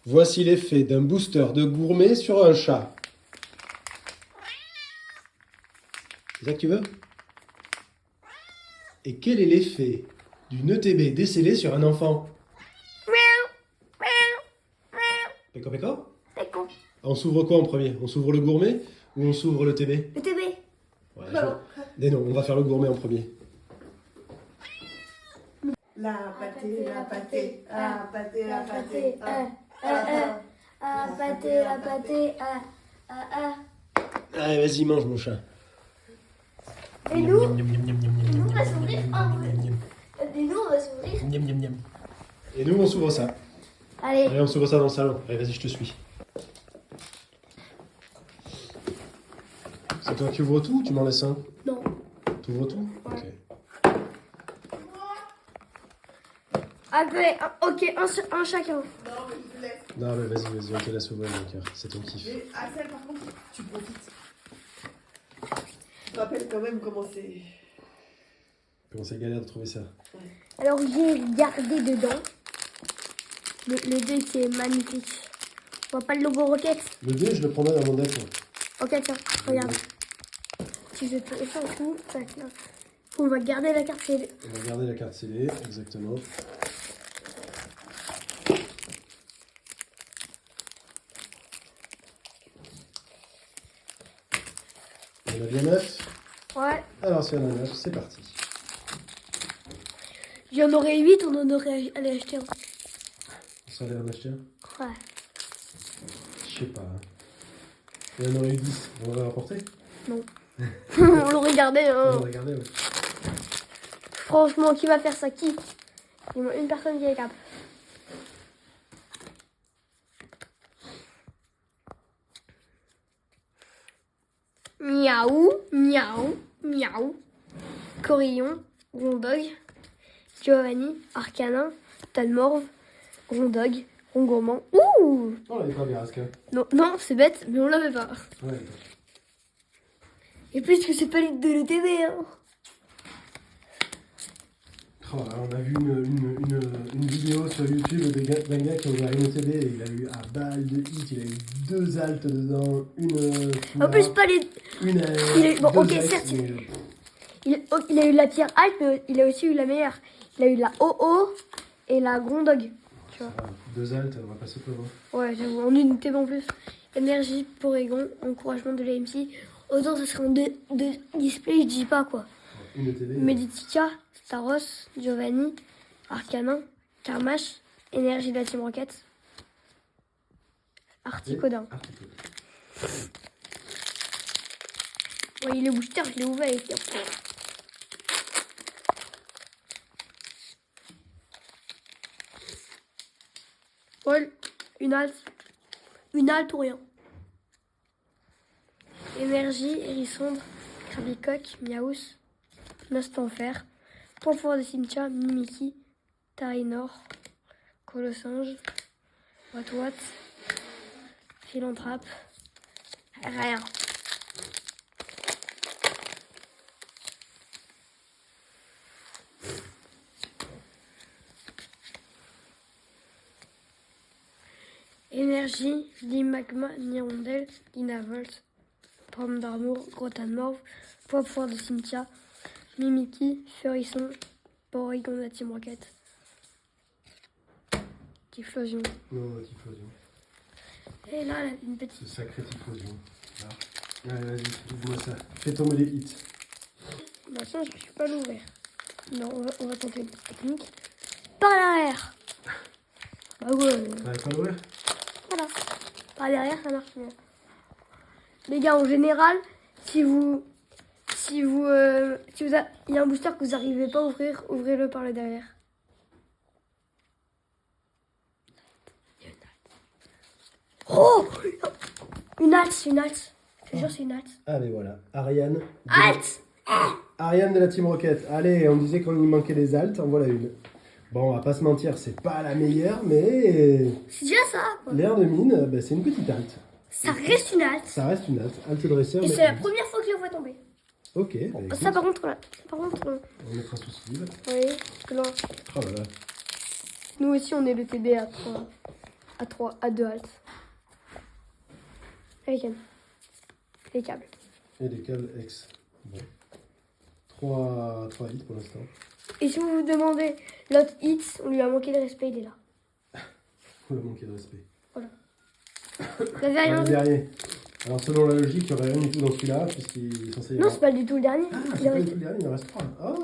Voici l'effet d'un booster de gourmet sur un chat. C'est ça que tu veux? Et quel est l'effet d'une ETB décellée sur un enfant? Péco péco? Péco. On s'ouvre quoi en premier? On s'ouvre le gourmet ou on s'ouvre le TB? Le TB. Ouais, mais non, on va faire le gourmet en premier. La pâtée, la pâtée, la pâtée, la pâtée, La pâtée, Allez, vas-y, mange mon chat. Et nous, Miam, miam, miam, miam, miam, miam, on va miam, s'ouvrir miam, un miam, miam, miam. Et nous, on va s'ouvrir. Miam, miam, miam. Et nous, on s'ouvre ça. Allez. Allez, on s'ouvre ça dans le salon. Allez, vas-y, je te suis. C'est toi qui ouvres tout ou tu m'en laisses un? Non. Tu ouvres tout? Ok. Allez, ok, un chacun. Non, mais je te laisse. Non, mais vas-y, on te laisse ouvrir mon cœur. C'est ton kiff. Mais Axel, par contre, tu profites. Je te rappelle quand même comment c'est. Comment c'est galère de trouver ça? Alors, j'ai regardé dedans. Le 2 qui est magnifique. On voit pas le logo Rocket. Le 2, je le prendrai dans mon deck. Moi. Ok, tiens, regarde. Si je fais ça et tout, tac, là. On va garder la carte scellée. On va garder la carte scellée, exactement. On a bien 9. Ouais. Alors, si on a 9, c'est parti. Il y en aurait 8, on en aurait allé acheter un. On s'en allait en acheter un? Ouais. Je sais pas. Hein. Il y en aurait eu 10. On l'aurait rapporté? Non. On l'aurait gardé, On hein. l'aurait gardé, ouais. Franchement, qui va faire ça? Qui? Il y a une personne qui est capable. Miaou, miaou, miaou. Corillon, Grondog, Giovanni, Arcanin, Talmorve, Grondog, Rongourmand. Ouh! On l'avait pas bien, Aska. Non, non, c'est bête, mais on l'avait pas. Ouais. Et plus que c'est pas de l'ETV, hein. Oh, là, on a vu une vidéo sur YouTube d'un gars qui a ouvert une OTB et il a eu à balle de hit, il a eu 2 altes dedans, une En plus, pas les. une il a eu- bon, deux ok, ex, certes, mais, Il a eu la pire hype, mais il a aussi eu la meilleure. Il a eu la OO et la Grondog. Tu vois. 2 altes, on va pas se plaindre. Ouais, j'avoue, en une TV en plus. Énergie, Porygon, encouragement de l'AMC. Autant ça serait en deux display, je dis pas quoi. Une OTB. Meditica, Staros, Giovanni, Arcanin, Karmash, Énergie de la Team Rocket, Articodin. Ouais, il est booster, je l'ai ouvert avec Paul, une halte ou rien. Énergie, Hérissondre, Krabicoque, Miaous, Nostanfer, Point fort de Cynthia, Mimiki, Tarinor, Colossinge, Watwat, Philanthrape, rien. Énergie, Magma, Nirondelle, Dinavolt, Pomme d'Armour, Grotanmorve, Poids fort de Cynthia, Mimiki, Furisson, Porygon de la Team Rocket, Typhlosion. Non, Typhlosion. Et là, une petite. Ce sacré Typhlosion. Là. Allez, vas-y, ouvre-moi ça. Fais tomber les hits. Maintenant, je ne suis pas l'ouvrir. Non, on va tenter une petite technique. Par l'arrière. Bah ouais. T'arrives pas à l'ouvrir? Voilà. Par derrière, ça marche mieux. Les gars, en général, il y a un booster que vous n'arrivez pas à ouvrir, ouvrez-le par le derrière. Oh! Une halte. Je te jure, c'est une halte. Allez, voilà. Ariane. Halte! Ariane de la Team Rocket. Allez, on disait qu'on lui manquait des altes, en voilà une. Bon, on va pas se mentir, c'est pas la meilleure, mais C'est déjà ça, quoi. l'air de mine, bah, c'est une petite halte. Ça reste une halte. Ça reste une halte. Halte dresseur. Et mais c'est la halte. première fois que je la vois tomber. Ok, bah, écoute, Ça, par contre, là. on mettra sous sleeve. Oui, parce que là, Oh là là. nous aussi, on est le TB à 3. à 2 haltes. Avec les câbles. Et les câbles X. Bon. 3 hits pour l'instant. Et si vous vous demandez l'autre hit, on lui a manqué de respect, il est là. On a manqué de respect. Voilà. Vous avez rien Le vu? dernier. Alors selon la logique, il n'y aurait rien du tout dans celui-là, puisqu'il est censé y Non, avoir... c'est pas du tout le dernier. Ah, Il c'est pas reste- du tout le dernier, il en reste 3. Ah,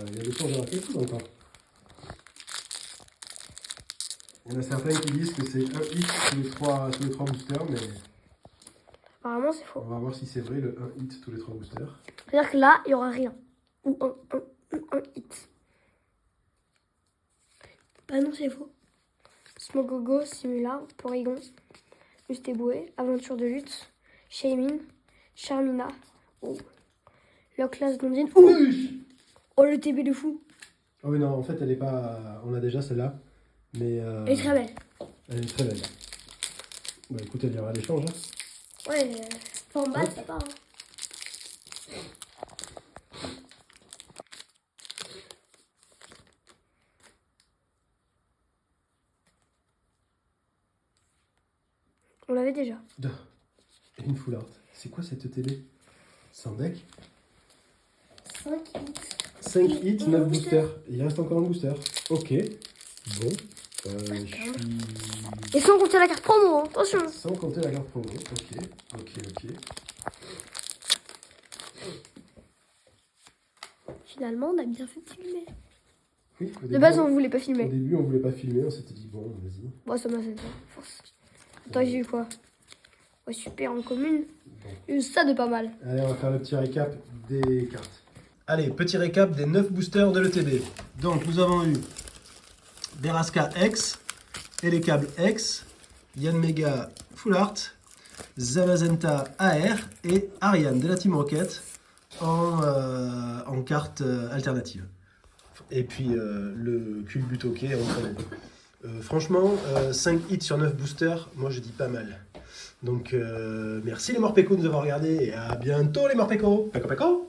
il y a des chances de rester tout encore. Il y en a certains qui disent que c'est un hit tous les trois boosters, mais Apparemment, c'est faux. on va voir si c'est vrai le 1 hit tous les 3 boosters. C'est-à-dire que là, il y aura rien. Ou un hit. Bah non, c'est faux. Smogogo, Simular, Porygon, Mustéboué, Aventure de lutte, Shaymin, Charmina, oh, Locklast Blondine, oh, oh le TB de fou, Oh oui, non, en fait, elle est pas... On a déjà celle-là, mais... elle est très belle. Elle est très belle. Bah écoute, il y aura l'échange. Hein. Ouais, en bas, ça part. Hein. On l'avait déjà. Et une full art. C'est quoi cette TD? Sans deck? 5 hits. 5 hits, 9 boosters. Il reste encore un booster. Ok. Bon. Je suis... Et sans compter la carte promo, hein. Attention. Sans compter la carte promo. Ok. Finalement, on a bien fait de filmer. Oui, au De début, base, on voulait pas Au filmer. début, on voulait pas filmer. On s'était dit, bon, vas-y. Bon, ça m'a fait peur, force. Attends, j'ai eu quoi? Ouais, super, en commune. Bon. Ça de pas mal. Allez, on va faire le petit récap des cartes. Allez, petit récap des 9 boosters de l'ETB. Donc, nous avons eu Beraska X, Elekable X, Yanmega Full Art, Zamazenta AR et Ariane de la Team Rocket en carte alternative. Et puis le Culbutoke en traîne. Franchement, 5 hits sur 9 boosters, moi je dis pas mal. Donc merci les Morpeko de nous avoir regardés et à bientôt les Morpeko. Peko peko.